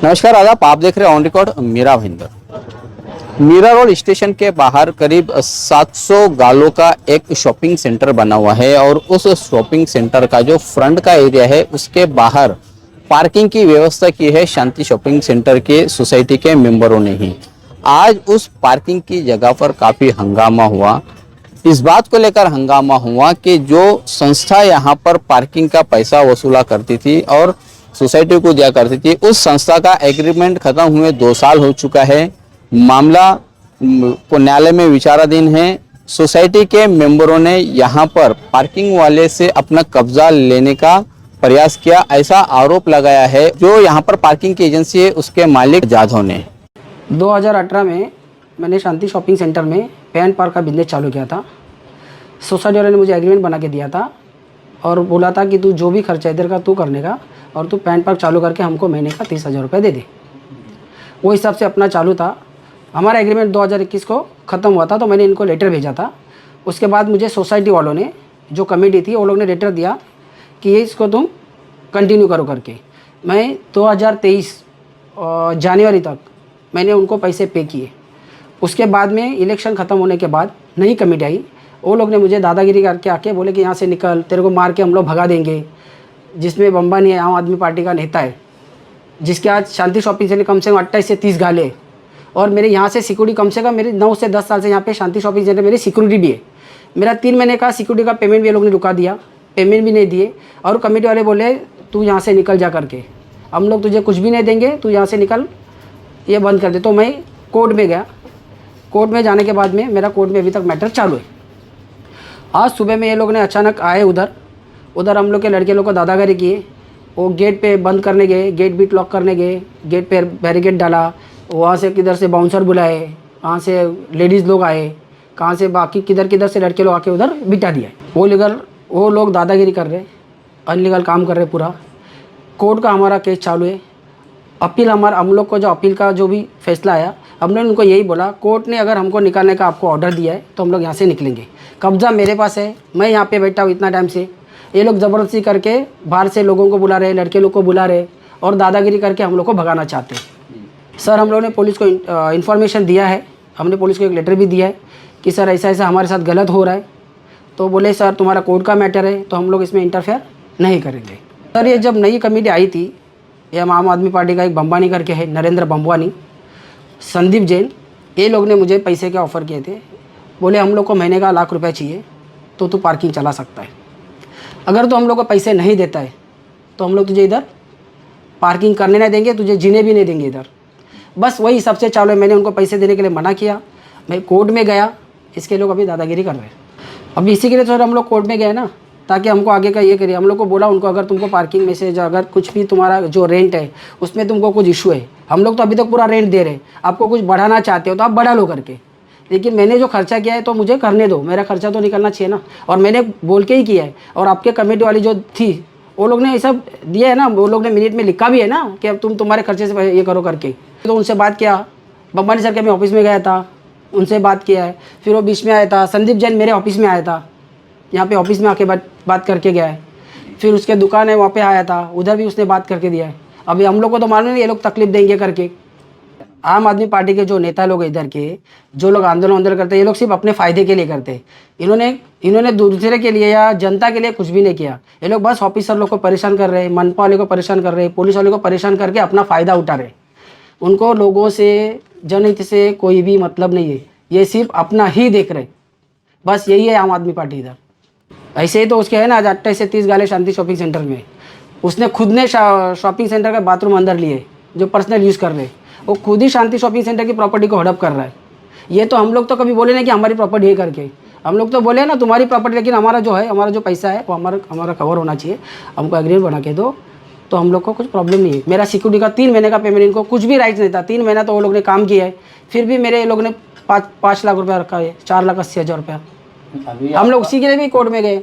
नमस्कार आदाब, आप देख रहे हैं on record Mira Bhayandar. Mira road station के बाहर करीब 700 गालों का एक शॉपिंग सेंटर बना हुआ है और उस शॉपिंग सेंटर का जो फ्रंट का एरिया है उसके बाहर पार्किंग की व्यवस्था की है शांति शॉपिंग सेंटर के सोसाइटी के मेंबरों ने ही। आज उस पार्किंग की जगह पर काफी हंगामा हुआ। इस बात को लेकर हंगामा हुआ कि जो संस्था यहाँ पर पार्किंग का पैसा वसूला करती थी और सोसाइटी को दिया करती थी, उस संस्था का एग्रीमेंट खत्म हुए 2 साल हो चुका है। मामला को न्यायालय में विचाराधीन है। सोसाइटी के मेंबरों ने यहाँ पर पार्किंग वाले से अपना कब्जा लेने का प्रयास किया, ऐसा आरोप लगाया है जो यहाँ पर पार्किंग की एजेंसी है उसके मालिक जाधव ने। 2018 में मैंने शांति शॉपिंग सेंटर में पैन पार्क का बिजनेस चालू किया था। सोसाइटी वाले ने मुझे एग्रीमेंट बना के दिया था और बोला था कि तू जो भी खर्चा इधर का तू करने का और तू पैन पार्क चालू करके हमको महीने का 30,000 रुपये दे दे। वो हिसाब से अपना चालू था। हमारा एग्रीमेंट 2021 को ख़त्म हुआ था तो मैंने इनको लेटर भेजा था। उसके बाद मुझे सोसाइटी वालों ने, जो कमेटी थी, वो लोग ने लेटर दिया कि ये इसको तुम कंटिन्यू करो करके। मैं 2023 जनवरी तक मैंने उनको पैसे पे किए। उसके बाद में इलेक्शन ख़त्म होने के बाद नई कमेटी आई, वो लोग ने मुझे दादागिरी करके आके बोले कि यहाँ से निकल, तेरे को मार के हम लोग भगा देंगे। जिसमें बम्बानी है, आम आदमी पार्टी का नेता है, जिसके आज शांति शॉपिंग सेंटर कम से कम 28 से 30 गाले और मेरे यहाँ से सिक्योरिटी कम से कम मेरे 9 से 10 साल से यहाँ पे शांति शॉपिंग सेंटर मेरी सिक्योरिटी भी है। मेरा 3 महीने का सिक्योरिटी का पेमेंट भी ये लोग ने रुका दिया, पेमेंट भी नहीं दिए और कमेटी वाले बोले तू यहाँ से निकल जा करके, हम लोग तुझे कुछ भी नहीं देंगे, तू यहाँ से निकल, ये बंद कर दे। तो मैं कोर्ट में गया। कोर्ट में जाने के बाद में मेरा कोर्ट में अभी तक मैटर चालू है। आज सुबह में ये लोग ने अचानक आए उधर हम लोग के लड़के लोग को दादागिरी किए। वो गेट पे बंद करने गए, गेट भी लॉक करने गए, गेट पे बैरिकेड डाला। वहाँ से किधर से बाउंसर बुलाए, वहाँ से लेडीज़ लोग आए, कहाँ से बाकी किधर से लड़के लोग आके उधर बिठा दिया। वो लोग दादागिरी कर रहे, अनलीगल काम कर रहे पूरा। कोर्ट का हमारा केस चालू है। अपील हम लोग को जो अपील का जो भी फैसला आया, हमने उनको यही बोला, कोर्ट ने अगर हमको निकालने का आपको ऑर्डर दिया है तो हम लोग यहाँ से निकलेंगे। कब्ज़ा मेरे पास है, मैं यहाँ पे बैठा हूँ इतना टाइम से। ये लोग ज़बरदस्ती करके बाहर से लोगों को बुला रहे, लड़के लोग को बुला रहे और दादागिरी करके हम लोग को भगाना चाहते हैं। सर, हम लोगों ने पुलिस को इन्फॉर्मेशन दिया है। हमने पुलिस को एक लेटर भी दिया है कि सर ऐसा ऐसा हमारे साथ गलत हो रहा है। तो बोले सर तुम्हारा कोर्ट का मैटर है तो हम लोग इसमें इंटरफेयर नहीं करेंगे। सर, ये जब नई कमेटी आई थी, ये आम आदमी पार्टी का एक बम्बानी करके है, नरेंद्र बम्बानी, संदीप जैन, ये लोग ने मुझे पैसे के ऑफ़र किए थे। बोले हम लोग को महीने का 1 लाख रुपये चाहिए तो तू पार्किंग चला सकता है। अगर तो हम लोग को पैसे नहीं देता है तो हम लोग तुझे इधर पार्किंग करने नहीं देंगे, तुझे जीने भी नहीं देंगे इधर। बस वही सबसे चालू है। मैंने उनको पैसे देने के लिए मना किया। मैं कोर्ट में गया, इसके लोग अभी दादागिरी कर रहे हैं। अभी इसी के लिए तो हम लोग कोर्ट में गए ना, ताकि हमको आगे का ये करिए। हम लोग को बोला उनको, अगर तुमको पार्किंग में से अगर कुछ भी तुम्हारा जो रेंट है उसमें तुमको कुछ इशू है, हम लोग तो अभी तक पूरा रेंट दे रहे हैं, आपको कुछ बढ़ाना चाहते हो तो आप बढ़ा लो करके, लेकिन मैंने जो खर्चा किया है तो मुझे करने दो, मेरा खर्चा तो निकलना चाहिए ना। और मैंने बोल के ही किया है। और आपके कमेटी वाली जो थी वो लोग ने ये सब दिया है ना, वो लोग ने मिनट में लिखा भी है ना कि अब तुम तुम्हारे खर्चे से ये करो करके। तो उनसे बात किया, बम्बानी सर के मैं ऑफिस में गया था, उनसे बात किया है। फिर वो बीच में आया था, संदीप जैन मेरे ऑफिस में आया था, यहाँ पे ऑफिस में आके बात करके गया है। फिर उसके दुकान है वहाँ पे आया था, उधर भी उसने बात करके दिया है। अभी हम लोग को तो मालूम नहीं ये लोग तकलीफ देंगे करके। आम आदमी पार्टी के जो नेता लोग इधर के, जो लोग आंदोलन करते हैं, ये लोग सिर्फ अपने फ़ायदे के लिए करते हैं। इन्होंने दूसरे के लिए या जनता के लिए कुछ भी नहीं किया। ये लोग बस ऑफिसर लोग को परेशान कर रहे हैं, मनपा वाले को परेशान कर रहे हैं, पुलिस वाले को परेशान करके अपना फ़ायदा उठा रहे। उनको लोगों से, जनहित से कोई भी मतलब नहीं है। ये सिर्फ अपना ही देख रहे, बस यही है आम आदमी पार्टी इधर। ऐसे ही तो उसके है ना, आज 28 से 30 गाले शांति शॉपिंग सेंटर में। उसने खुद ने शॉपिंग सेंटर का बाथरूम अंदर लिए, जो पर्सनल यूज़ कर रहे, वो खुद ही शांति शॉपिंग सेंटर की प्रॉपर्टी को हड़प कर रहा है। ये तो हम लोग तो कभी बोले नहीं कि हमारी प्रॉपर्टी है करके। हम लोग तो बोले ना तुम्हारी प्रॉपर्टी, लेकिन हमारा जो पैसा है वो हमारा कवर होना चाहिए। हमको एग्रीमेंट बना के दो तो हम लोग को कुछ प्रॉब्लम नहीं है। मेरा सिक्योरिटी का 3 महीने का पेमेंट, इनको कुछ भी राइट नहीं था। 3 महीना तो वो लोग ने काम किया है, फिर भी मेरे लोग ने 5 लाख रुपया रखा है, 4,80,000 रुपया। हम लोग उसी के लिए भी कोर्ट में गए।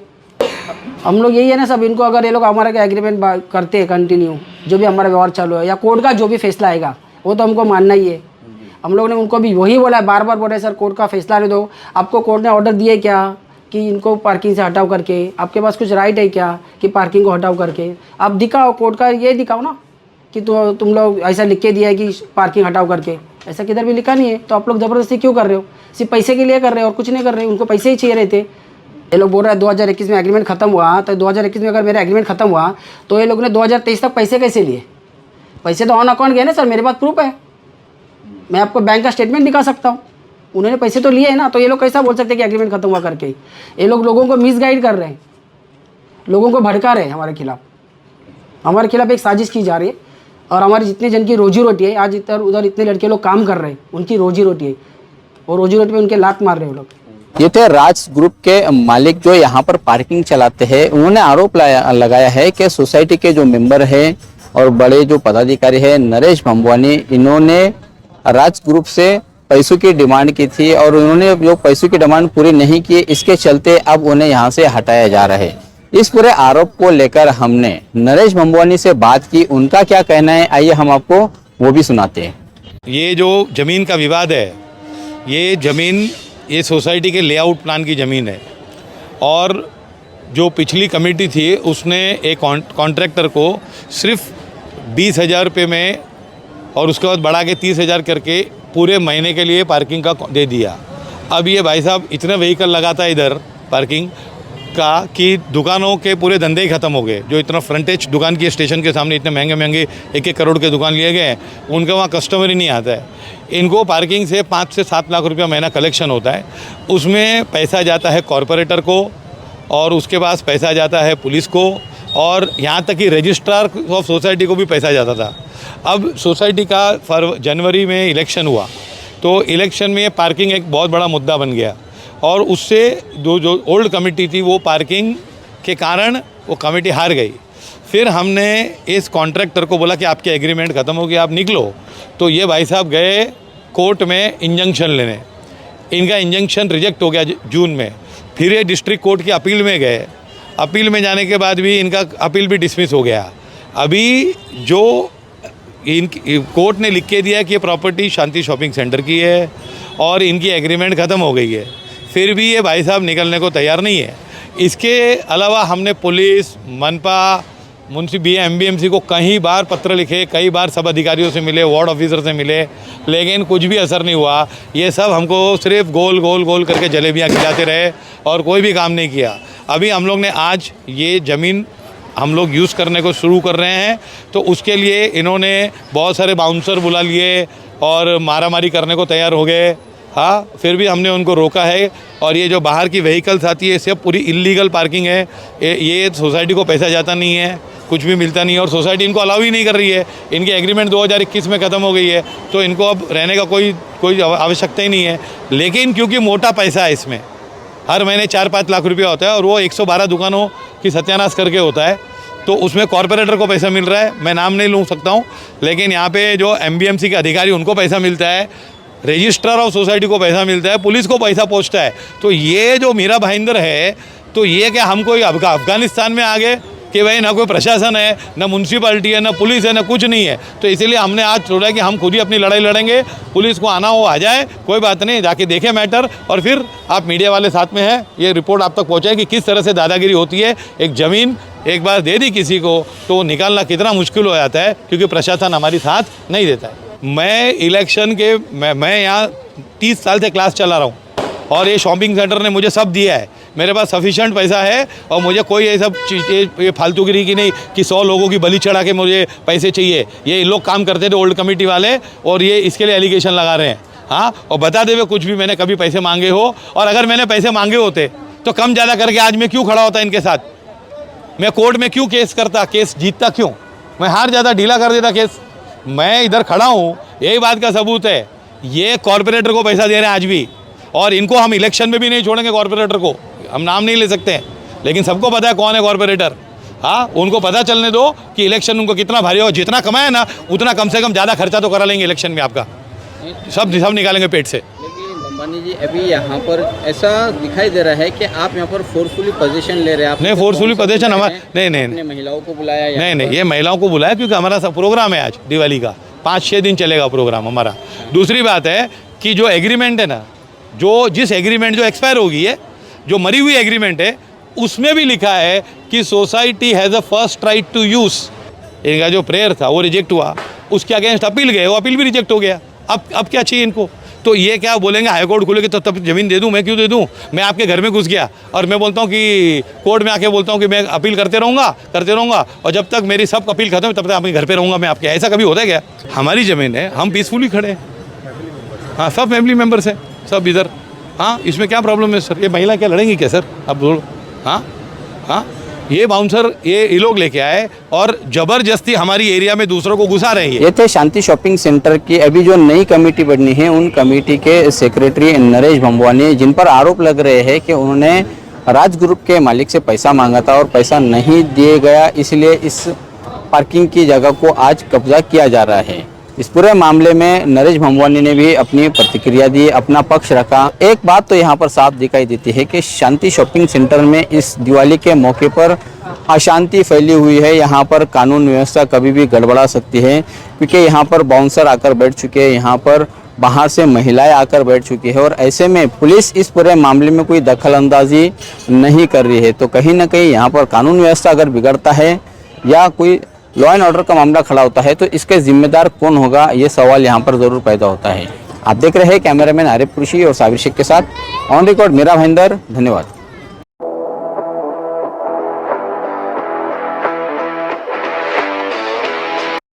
हम लोग यही है ना सब, इनको अगर ये लोग हमारा एग्रीमेंट करते हैं कंटिन्यू, जो भी हमारा व्यवहार चालू है या कोर्ट का जो भी फैसला आएगा वो तो हमको मानना ही है। हम लोग ने उनको भी वही बोला है, बार बार बोला है सर कोर्ट का फैसला ले दो। आपको कोर्ट ने ऑर्डर दिए क्या कि इनको पार्किंग से हटाओ करके? आपके पास कुछ राइट है क्या कि पार्किंग को हटाओ करके? आप दिखाओ, कोर्ट का ये दिखाओ ना कि तुम लोग ऐसा लिख के दिया है कि पार्किंग हटाओ करके, ऐसा किधर भी लिखा नहीं है। तो आप लोग ज़बरदस्ती क्यों कर रहे हो? सिर्फ पैसे के लिए कर रहे हो और कुछ नहीं कर रहे। उनको पैसे ही चाहिए रहते। ये लोग बोल रहे हैं 2021 में एग्रीमेंट खत्म हुआ, तो 2021 में अगर मेरा एग्रीमेंट खत्म हुआ तो ये लोग ने 2023 तक पैसे कैसे लिए? पैसे तो ऑन अकाउंट गए ना सर, मेरे पास प्रूफ है, मैं आपको बैंक का स्टेटमेंट दिखा सकता हूँ। उन्होंने पैसे तो लिए हैं ना, तो ये लोग कैसा बोल सकते हैं कि एग्रीमेंट खत्म हुआ करके? ये लोग लोगों को मिसगाइड कर रहे हैं, लोगों को भड़का रहे हैं हमारे खिलाफ एक साजिश की जा रही है। और हमारी जितने जन की रोजी रोटी है, आज इधर उधर इतने लड़के लोग काम कर रहे हैं, उनकी रोजी रोटी है, और रोजी रोटी पे उनके लात मार रहे हैं वो लोग। ये थे राज ग्रुप के मालिक जो यहाँ पर पार्किंग चलाते हैं। उन्होंने आरोप लगाया है कि सोसाइटी के जो मेंबर हैं और बड़े जो पदाधिकारी हैं नरेश भंबवानी, इन्होंने राज ग्रुप से पैसों की डिमांड की थी और उन्होंने जो पैसों की डिमांड पूरी नहीं की, इसके चलते अब उन्हें यहाँ से हटाया जा रहा है। इस पूरे आरोप को लेकर हमने नरेश भंबवानी से बात की, उनका क्या कहना है आइए हम आपको वो भी सुनाते हैं। ये जो ज़मीन का विवाद है, ये ज़मीन ये सोसाइटी के लेआउट प्लान की ज़मीन है और जो पिछली कमेटी थी उसने एक कॉन्ट्रैक्टर को सिर्फ 20,000 रुपये में और उसके बाद बढ़ा के 30,000 करके पूरे महीने के लिए पार्किंग का दे दिया। अब ये भाई साहब इतने व्हीकल लगाता है इधर पार्किंग का कि दुकानों के पूरे धंधे ही ख़त्म हो गए। जो इतना फ्रंटेज दुकान की स्टेशन के सामने इतने महंगे महंगे 1-1 करोड़ के दुकान लिए गए, उनका वहाँ कस्टमर ही नहीं आता है। इनको पार्किंग से 5 से 7 लाख रुपया महीना कलेक्शन होता है, उसमें पैसा जाता है कॉरपोरेटर को और उसके पास पैसा जाता है पुलिस को और यहाँ तक कि रजिस्ट्रार ऑफ सोसाइटी को भी पैसा जाता था। अब सोसाइटी का जनवरी में इलेक्शन हुआ तो इलेक्शन में पार्किंग एक बहुत बड़ा मुद्दा बन गया और उससे जो ओल्ड कमेटी थी वो पार्किंग के कारण वो कमेटी हार गई। फिर हमने इस कॉन्ट्रैक्टर को बोला कि आपके एग्रीमेंट ख़त्म हो गया, आप निकलो। तो ये भाई साहब गए कोर्ट में इंजंक्शन लेने, इनका इंजंक्शन रिजेक्ट हो गया जून में। फिर ये डिस्ट्रिक्ट कोर्ट की अपील में गए, अपील में जाने के बाद भी इनका अपील भी डिसमिस हो गया। अभी जो कोर्ट ने लिख के दिया कि ये प्रॉपर्टी शांति शॉपिंग सेंटर की है और इनकी एग्रीमेंट ख़त्म हो गई है, फिर भी ये भाई साहब निकलने को तैयार नहीं है। इसके अलावा हमने पुलिस, मनपा, मुंशी MBMC को कई बार पत्र लिखे, कई बार सब अधिकारियों से मिले, वार्ड ऑफिसर से मिले, लेकिन कुछ भी असर नहीं हुआ। ये सब हमको सिर्फ गोल गोल गोल करके जलेबियाँ खिलाते रहे और कोई भी काम नहीं किया। अभी हम लोग ने आज ये ज़मीन हम लोग यूज़ करने को शुरू कर रहे हैं, तो उसके लिए इन्होंने बहुत सारे बाउंसर बुला लिए और मारामारी करने को तैयार हो गए। हाँ, फिर भी हमने उनको रोका है। और ये जो बाहर की व्हीकल्स आती है सब पूरी इलीगल पार्किंग है। ये सोसाइटी को पैसा जाता नहीं है, कुछ भी मिलता नहीं है और सोसाइटी इनको अलाउ ही नहीं कर रही है। इनकी एग्रीमेंट 2021 में ख़त्म हो गई है, तो इनको अब रहने का कोई आवश्यकता ही नहीं है। लेकिन क्योंकि मोटा पैसा है इसमें, हर महीने 4-5 लाख रुपया होता है और वो 112 दुकानों की सत्यानाश करके होता है, तो उसमें कॉरपोरेटर को पैसा मिल रहा है। मैं नाम नहीं लूँ सकता हूँ, लेकिन यहाँ पे जो MBMC के अधिकारी उनको पैसा मिलता है, रजिस्ट्रार ऑफ सोसाइटी को पैसा मिलता है, पुलिस को पैसा पहुँचता है। तो ये जो मीरा भाईंदर है, तो ये क्या हम कोई अफगानिस्तान में आ गए कि भाई ना कोई प्रशासन है, ना म्यूनसिपालिटी है, ना पुलिस है, ना कुछ नहीं है। तो इसीलिए हमने आज छोड़ा कि हम खुद ही अपनी लड़ाई लड़ेंगे। पुलिस को आना हो आ जाए, कोई बात नहीं, जाके देखें मैटर और फिर आप मीडिया वाले साथ में हैं, ये रिपोर्ट आप तक पहुँचाए कि किस तरह से दादागिरी होती है। एक ज़मीन एक बार दे दी किसी को तो निकालना कितना मुश्किल हो जाता है, क्योंकि प्रशासन हमारी साथ नहीं देता है। मैं इलेक्शन के मैं यहाँ 30 साल से क्लास चला रहा हूँ और ये शॉपिंग सेंटर ने मुझे सब दिया है। मेरे पास सफिशेंट पैसा है और मुझे कोई ये सब ये फालतूगिरी की नहीं कि 100 लोगों की बलि चढ़ा के मुझे पैसे चाहिए। ये लोग काम करते थे ओल्ड कमेटी वाले और ये इसके लिए एलिगेशन लगा रहे हैं। हाँ, और बता दे कुछ भी मैंने कभी पैसे मांगे हो, और अगर मैंने पैसे मांगे होते तो कम ज़्यादा करके आज मैं क्यों खड़ा होता इनके साथ? मैं कोर्ट में क्यों केस करता, केस जीतता क्यों? मैं हार जाता, ढीला कर देता केस। मैं इधर खड़ा हूँ, यही बात का सबूत है। ये कॉरपोरेटर को पैसा दे रहे हैं आज भी, और इनको हम इलेक्शन में भी नहीं छोड़ेंगे। कॉरपोरेटर को हम नाम नहीं ले सकते हैं, लेकिन सबको पता है कौन है कॉरपोरेटर। हाँ, उनको पता चलने दो कि इलेक्शन उनको कितना भारी हो। जितना कमाए ना उतना कम से कम ज़्यादा खर्चा तो करा लेंगे इलेक्शन में आपका, सब निकालेंगे पेट से। लेकिन भंबानी जी, अभी यहाँ पर ऐसा दिखाई दे रहा है कि आप यहाँ पर फोर्सफुली पोजीशन ले रहे हैं। नहीं, फोर्सफुली पोजीशन हमारा नहीं, महिलाओं को बुलाया? नहीं, ये महिलाओं को बुलाया क्योंकि हमारा सब प्रोग्राम है आज दिवाली का, 5-6 दिन चलेगा प्रोग्राम हमारा। दूसरी बात है कि जो एग्रीमेंट है ना, जिस एग्रीमेंट जो एक्सपायर हो गई है, जो मरी हुई एग्रीमेंट है, उसमें भी लिखा है कि society has a first right to use इनका जो प्रेयर था वो रिजेक्ट हुआ, उसके अगेंस्ट अपील गए, वो अपील भी रिजेक्ट हो गया। अब क्या चाहिए इनको? तो ये क्या बोलेंगे हाई कोर्ट खुलेगी तो तब ज़मीन दे दूँ? मैं क्यों दे दूँ? मैं आपके घर में घुस गया और मैं बोलता हूँ कि कोर्ट में आके बोलता हूँ कि मैं अपील करते रहूँगा और जब तक मेरी सब अपील खत्म है तब तक आपके घर पे रहूँगा मैं आपके। ऐसा कभी होता है क्या? हमारी ज़मीन है, हम पीसफुली खड़े हैं। हाँ, सब फैमिली मेम्बर्स हैं, सब इधर। हाँ, इसमें क्या प्रॉब्लम है सर? ये महिला क्या लड़ेंगी क्या सर? अब बोलो। हाँ हाँ, ये बाउंसर ये लोग लेके आए और ज़बरदस्ती हमारी एरिया में दूसरों को घुसा रहे हैं। ये थे शांति शॉपिंग सेंटर की अभी जो नई कमेटी बननी है उन कमेटी के सेक्रेटरी नरेश भंबवानी, जिन पर आरोप लग रहे हैं कि उन्होंने राज ग्रुप के मालिक से पैसा मांगा था और पैसा नहीं दिए गया, इसलिए इस पार्किंग की जगह को आज कब्जा किया जा रहा है। इस पूरे मामले में नरेश भंबवानी ने भी अपनी प्रतिक्रिया दी, अपना पक्ष रखा। एक बात तो यहाँ पर साफ दिखाई देती है कि शांति शॉपिंग सेंटर में इस दिवाली के मौके पर अशांति फैली हुई है। यहाँ पर कानून व्यवस्था कभी भी गड़बड़ा सकती है, क्योंकि यहाँ पर बाउंसर आकर बैठ चुके हैं, यहाँ पर बाहर से महिलाएं आकर बैठ चुकी है और ऐसे में पुलिस इस पूरे मामले में कोई दखल अंदाजी नहीं कर रही है। तो कहीं ना कहीं यहाँ पर कानून व्यवस्था अगर बिगड़ता है या कोई लॉ एंड ऑर्डर का मामला खड़ा होता है तो इसके जिम्मेदार कौन होगा, ये सवाल यहाँ पर ज़रूर पैदा होता है। आप देख रहे हैं कैमरामैन आरिफ कुरैशी और साबिर शेख के साथ ऑन रिकॉर्ड मेरा भाईंदर। धन्यवाद।